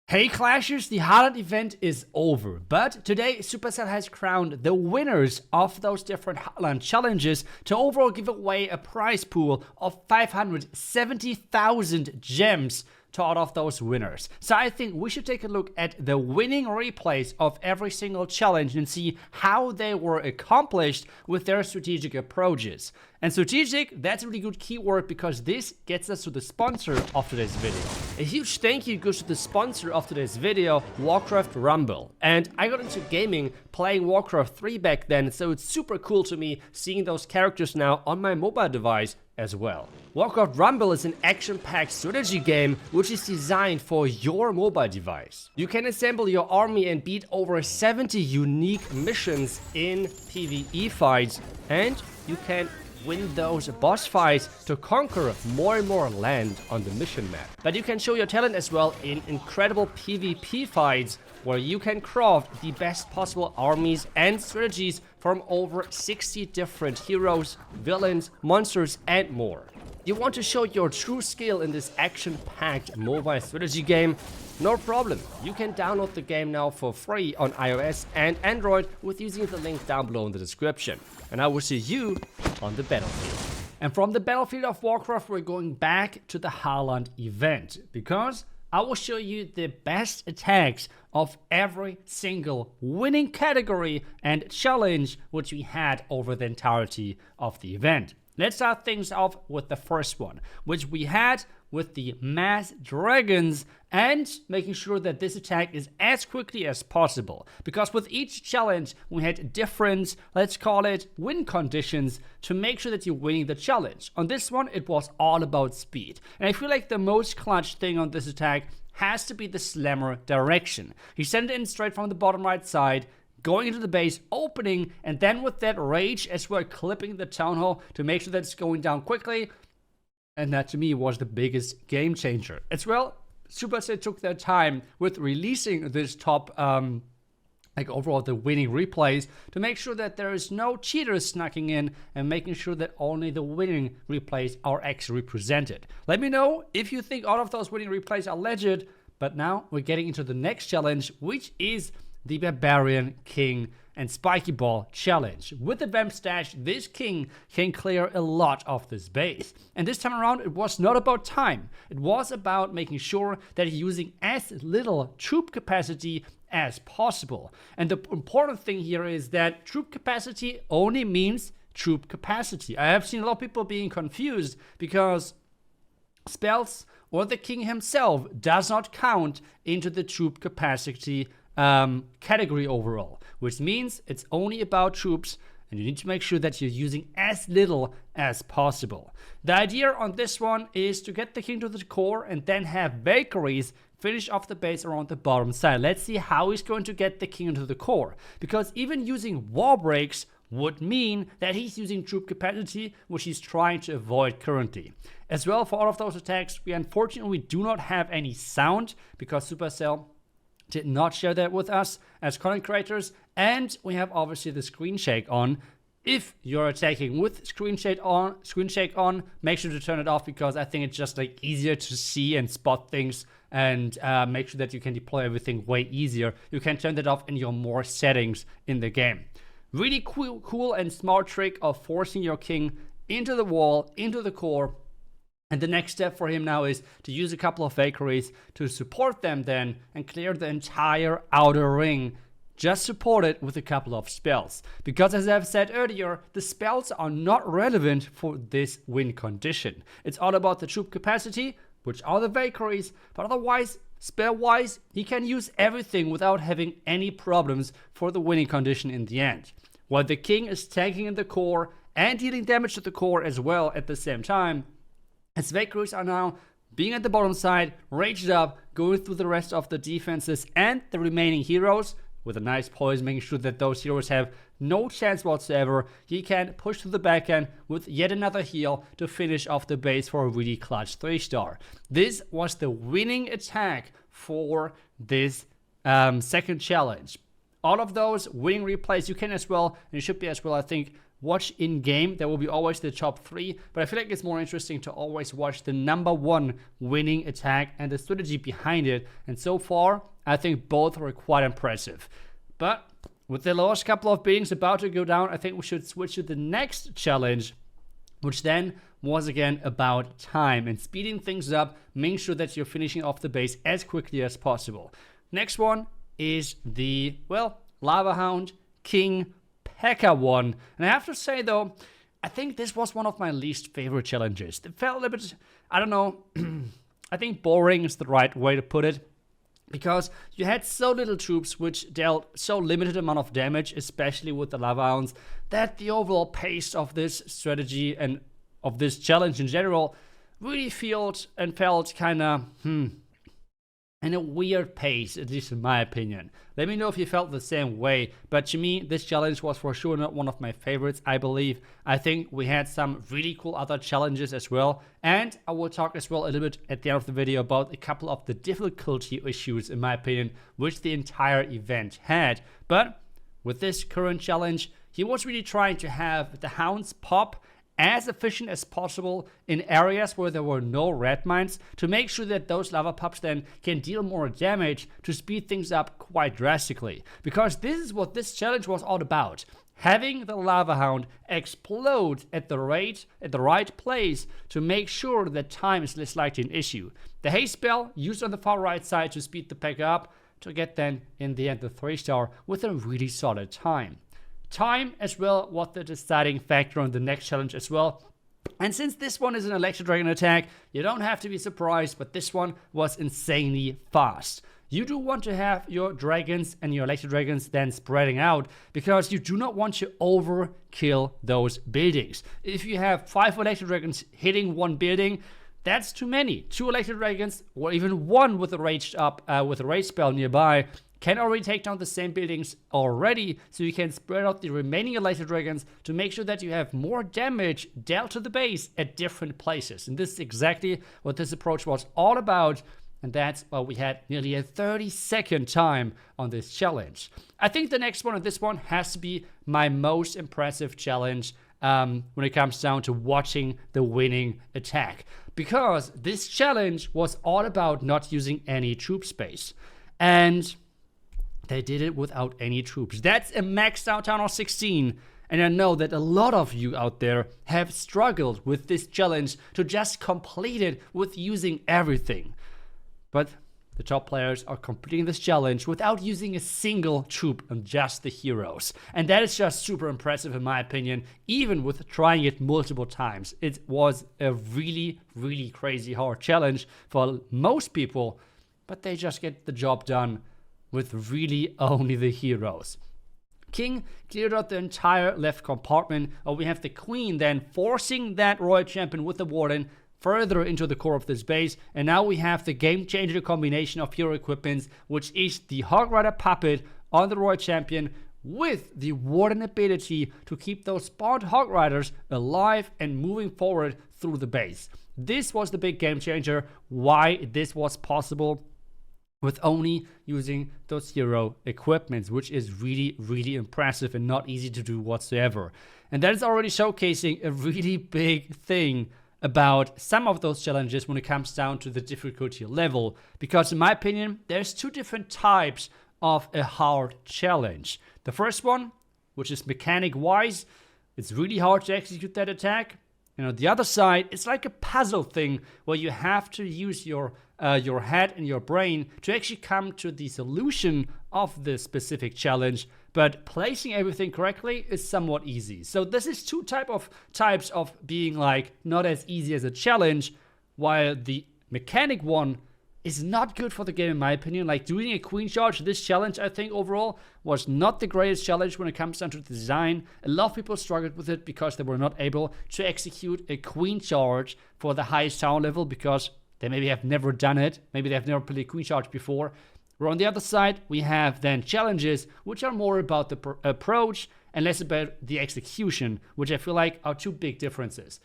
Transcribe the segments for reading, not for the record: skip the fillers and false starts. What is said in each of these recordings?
Hey Clashers, the Haaland event is over, but today Supercell has crowned the winners of those different Haaland challenges to overall give away a prize pool of 570,000 gems to out of those winners. So I think we should take a look at the winning replays of every single challenge and see how they were accomplished with their strategic approaches. And strategic, that's a really good keyword because this gets us to the sponsor of today's video. A huge thank you goes to the sponsor of today's video, Warcraft Rumble. And I got into gaming playing Warcraft 3 back then, so it's super cool to me seeing those characters now on my mobile device as well. Warcraft Rumble is an action-packed strategy game which is designed for your mobile device. You can assemble your army and beat over 70 unique missions in PvE fights, and you can win those boss fights to conquer more and more land on the mission map. But you can show your talent as well in incredible PvP fights where you can craft the best possible armies and strategies from over 60 different heroes, villains, monsters and more. You want to show your true skill in this action-packed mobile strategy game? No problem. You can download the game now for free on iOS and Android with using the link down below in the description. And I will see you on the battlefield. And from the battlefield of Warcraft, we're going back to the Haaland event because I will show you the best attacks of every single winning category and challenge which we had over the entirety of the event. Let's start things off with the first one, which we had with the mass dragons and making sure that this attack is as quickly as possible. Because with each challenge, we had different, let's call it, win conditions to make sure that you're winning the challenge. On this one, it was all about speed. And I feel like the most clutch thing on this attack has to be the slammer direction. You send it in straight from the bottom right side, going into the base, opening, and then with that rage as well, clipping the town hall to make sure that it's going down quickly. And that to me was the biggest game changer. As well, Supercell took their time with releasing this top, overall the winning replays to make sure that there is no cheaters snucking in and making sure that only the winning replays are actually presented. Let me know if you think all of those winning replays are legit. But now we're getting into the next challenge, which is the Barbarian King and Spiky Ball challenge. With the Vamp Stash, this king can clear a lot of this base. And this time around, it was not about time. It was about making sure that he's using as little troop capacity as possible. And the important thing here is that troop capacity only means troop capacity. I have seen a lot of people being confused because spells or the king himself does not count into the troop capacity category overall, which means it's only about troops and you need to make sure that you're using as little as possible. The idea on this one is to get the king to the core and then have Valkyries finish off the base around the bottom side. Let's see how he's going to get the king into the core, because even using wall breaks would mean that he's using troop capacity, which he's trying to avoid currently. As well, for all of those attacks, we unfortunately do not have any sound because Supercell did not share that with us as content creators, and we have obviously the screen shake on. If you're attacking with screen shake on, make sure to turn it off because I think it's just like easier to see and spot things and make sure that you can deploy everything way easier. You can turn that off in your more settings in the game. Really cool and smart trick of forcing your king into the wall, into the core. And the next step for him now is to use a couple of Valkyries to support them then and clear the entire outer ring. Just support it with a couple of spells. Because as I've said earlier, the spells are not relevant for this win condition. It's all about the troop capacity, which are the Valkyries, but otherwise, spell-wise, he can use everything without having any problems for the winning condition in the end. While the king is tanking in the core and dealing damage to the core as well at the same time, as Valkyries are now being at the bottom side, raged up, going through the rest of the defenses and the remaining heroes with a nice poise, making sure that those heroes have no chance whatsoever. He can push to the back end with yet another heal to finish off the base for a really clutch 3-star. This was the winning attack for this second challenge. All of those winning replays, you can as well, and you should be as well, I think, watch in game. There will be always the top 3, but I feel like it's more interesting to always watch the number 1 winning attack and the strategy behind it. And so far, I think both were quite impressive. But with the last couple of buildings about to go down, I think we should switch to the next challenge, which then was again about time and speeding things up, making sure that you're finishing off the base as quickly as possible. Next one is the, well, Lava Hound King P.E.K.K.A. one. And I have to say though, I think this was one of my least favorite challenges. It felt a little bit, I don't know, I think boring is the right way to put it. Because you had so little troops which dealt so limited amount of damage, especially with the Lava Hounds, that the overall pace of this strategy and of this challenge in general really felt kind of, in a weird pace, at least in my opinion. Let me know if you felt the same way, but to me, this challenge was for sure not one of my favorites, I believe. I think we had some really cool other challenges as well, and I will talk as well a little bit at the end of the video about a couple of the difficulty issues, in my opinion, which the entire event had. But with this current challenge, he was really trying to have the hounds pop as efficient as possible in areas where there were no red mines to make sure that those lava pups then can deal more damage to speed things up quite drastically. Because this is what this challenge was all about. Having the Lava Hound explode at the right place to make sure that time is less likely an issue. The haste spell used on the far right side to speed the P.E.K.K.A. up to get then in the end the 3-star with a really solid time. Time as well was the deciding factor on the next challenge as well. And since this one is an Electro Dragon attack, you don't have to be surprised, but this one was insanely fast. You do want to have your dragons and your Electro Dragons then spreading out, because you do not want to overkill those buildings. If you have 5 Electro Dragons hitting one building, that's too many. 2 Electro Dragons, or even 1 with a rage spell nearby, can already take down the same buildings already, so you can spread out the remaining Electro Dragons to make sure that you have more damage dealt to the base at different places. And this is exactly what this approach was all about, and that's why we had nearly a 30-second time on this challenge. I think the next one and this one has to be my most impressive challenge when it comes down to watching the winning attack. Because this challenge was all about not using any troop space. And they did it without any troops. That's a maxed out Town Hall 16. And I know that a lot of you out there have struggled with this challenge to just complete it with using everything. But the top players are completing this challenge without using a single troop on just the heroes. And that is just super impressive in my opinion, even with trying it multiple times. It was a really, really crazy hard challenge for most people, but they just get the job done with really only the heroes. King cleared out the entire left compartment, or we have the Queen then forcing that Royal Champion with the Warden further into the core of this base, and now we have the game-changer combination of hero equipments, which is the Hog Rider Puppet on the Royal Champion with the Warden ability to keep those spawned Hog Riders alive and moving forward through the base. This was the big game changer, why this was possible with only using those hero equipments, which is really, really impressive and not easy to do whatsoever. And that is already showcasing a really big thing about some of those challenges when it comes down to the difficulty level. Because in my opinion, there's 2 different types of a hard challenge. The first one, which is mechanic-wise, it's really hard to execute that attack. And on the other side, it's like a puzzle thing where you have to use your head and your brain to actually come to the solution of this specific challenge. But placing everything correctly is somewhat easy. So this is 2 types of being like not as easy as a challenge, while the mechanic one is not good for the game in my opinion. Like doing a queen charge, this challenge I think overall was not the greatest challenge when it comes down to the design. A lot of people struggled with it because they were not able to execute a queen charge for the highest town level because they maybe have never done it. Maybe they have never played a queen charge before. Where on the other side, we have then challenges which are more about the approach and less about the execution, which I feel like are 2 big differences.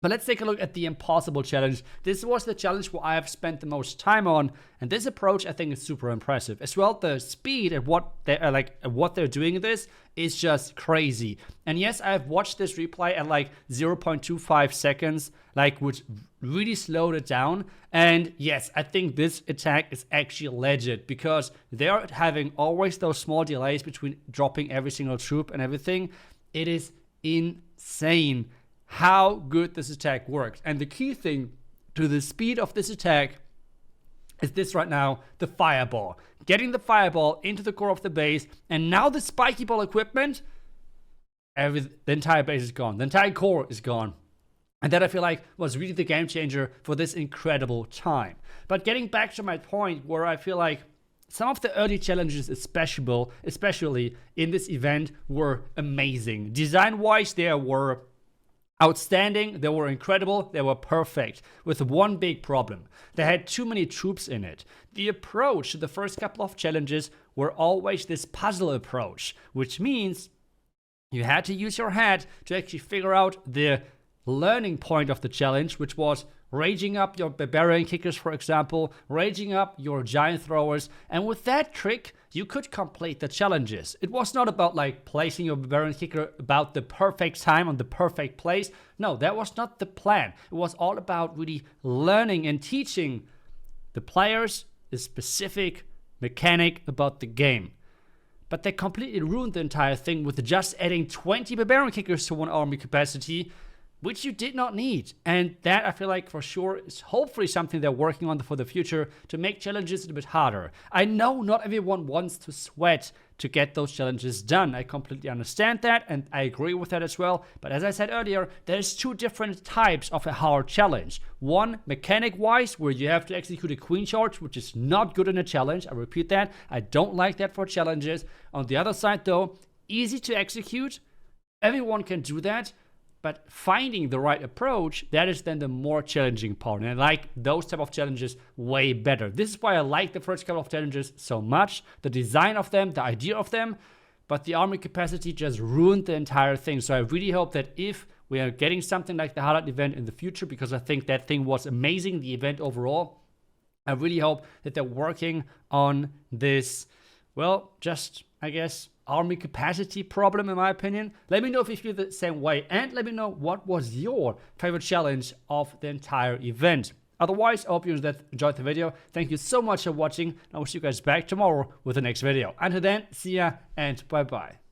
But let's take a look at the impossible challenge. This was the challenge where I have spent the most time on, and this approach I think is super impressive. As well, the speed at what they're doing this is just crazy. And yes, I have watched this replay at like 0.25 seconds, which really slowed it down. And yes, I think this attack is actually legit because they're having always those small delays between dropping every single troop and everything. It is insane how good this attack works. And the key thing to the speed of this attack is this right now, the fireball. Getting the fireball into the core of the base, and now the spiky ball equipment, the entire base is gone. The entire core is gone. And that I feel like was really the game changer for this incredible time. But getting back to my point where I feel like some of the early challenges, especially in this event, were amazing. Design-wise, they were outstanding, they were incredible, they were perfect, with one big problem. They had too many troops in it. The approach to the first couple of challenges were always this puzzle approach, which means you had to use your head to actually figure out the learning point of the challenge, which was raging up your barbarian kickers, for example, raging up your giant throwers, and with that trick, you could complete the challenges. It was not about like placing your barbarian kicker about the perfect time on the perfect place. No, that was not the plan. It was all about really learning and teaching the players a specific mechanic about the game. But they completely ruined the entire thing with just adding 20 barbarian kickers to one army capacity, which you did not need. And that I feel like for sure is hopefully something they're working on for the future to make challenges a bit harder. I know not everyone wants to sweat to get those challenges done. I completely understand that and I agree with that as well. But as I said earlier, there's two different types of a hard challenge. One, mechanic-wise, where you have to execute a queen charge, which is not good in a challenge. I repeat that. I don't like that for challenges. On the other side though, easy to execute. Everyone can do that. But finding the right approach, that is then the more challenging part. And I like those type of challenges way better. This is why I like the first couple of challenges so much. The design of them, the idea of them, but the army capacity just ruined the entire thing. So I really hope that if we are getting something like the Haaland event in the future, because I think that thing was amazing, the event overall, I really hope that they're working on this, well, just, I guess, army capacity problem, in my opinion. Let me know if you feel the same way, and let me know what was your favorite challenge of the entire event. Otherwise, I hope you enjoyed the video. Thank you so much for watching. I will see you guys back tomorrow with the next video. Until then, see ya and bye bye.